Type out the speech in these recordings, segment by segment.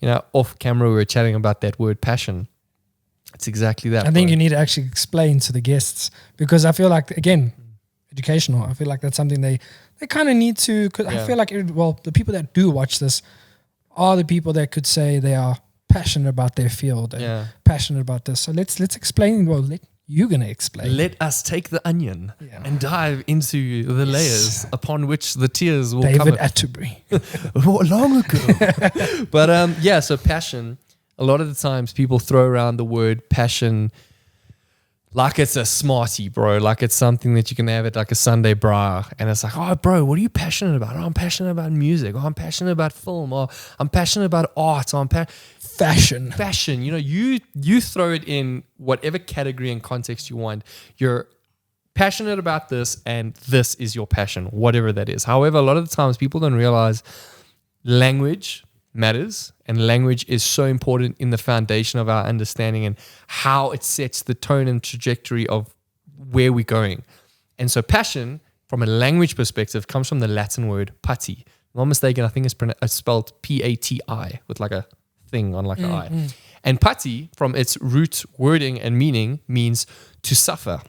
off camera, we were chatting about that word passion. It's exactly that. I think you need to actually explain to the guests, because I feel like, again, educational. I feel like that's something they kind of need to, because I feel like, the people that do watch this are the people that could say they are passionate about their field and passionate about this. So let's explain. Well, you're going to explain. Let us take the onion and dive into the layers upon which the tears will David cover. Atterbury. Long ago. But so passion, a lot of the times people throw around the word passion like it's a smarty, bro. Like it's something that you can have at like a Sunday bra. And it's like, oh, bro, what are you passionate about? Oh, I'm passionate about music. Oh, I'm passionate about film. Or I'm passionate about art. Or fashion. Fashion. You throw it in whatever category and context you want. You're passionate about this, and this is your passion, whatever that is. However, a lot of the times people don't realize language matters, and language is so important in the foundation of our understanding and how it sets the tone and trajectory of where we're going. And so passion, from a language perspective, comes from the Latin word pati. If I'm not mistaken, I think it's spelled P-A-T-I with like a thing on like an I. And pati, from its root wording and meaning, means to suffer.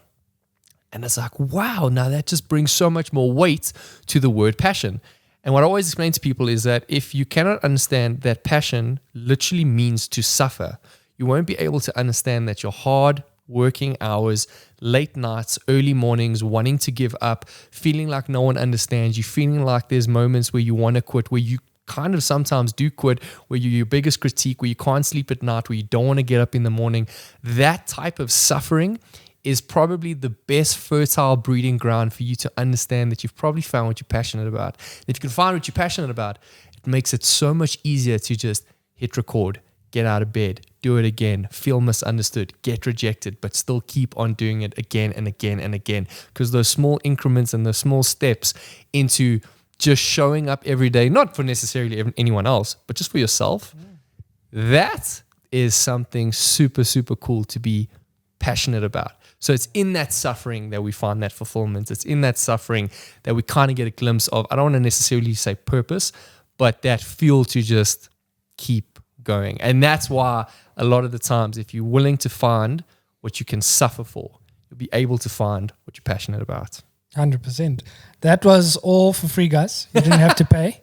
And it's like, wow, now that just brings so much more weight to the word passion. And what I always explain to people is that if you cannot understand that passion literally means to suffer, you won't be able to understand that your hard working hours, late nights, early mornings, wanting to give up, feeling like no one understands you, feeling like there's moments where you want to quit, where you kind of sometimes do quit, where you're your biggest critique, where you can't sleep at night, where you don't want to get up in the morning. That type of suffering is probably the best fertile breeding ground for you to understand that you've probably found what you're passionate about. If you can find what you're passionate about, it makes it so much easier to just hit record, get out of bed, do it again, feel misunderstood, get rejected, but still keep on doing it again and again and again. Because those small increments and those small steps into just showing up every day, not for necessarily anyone else, but just for yourself, that is something super, super cool to be passionate about. So it's in that suffering that we find that fulfillment. It's in that suffering that we kind of get a glimpse of, I don't want to necessarily say purpose, but that fuel to just keep going. And that's why a lot of the times, if you're willing to find what you can suffer for, you'll be able to find what you're passionate about. 100%. That was all for free, guys. You didn't have to pay.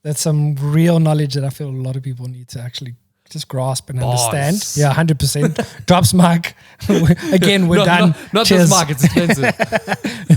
That's some real knowledge that I feel a lot of people need to actually just grasp and understand. Yeah, 100%. Drops mic. Again, we're done. Not Cheers. this mic, it's expensive.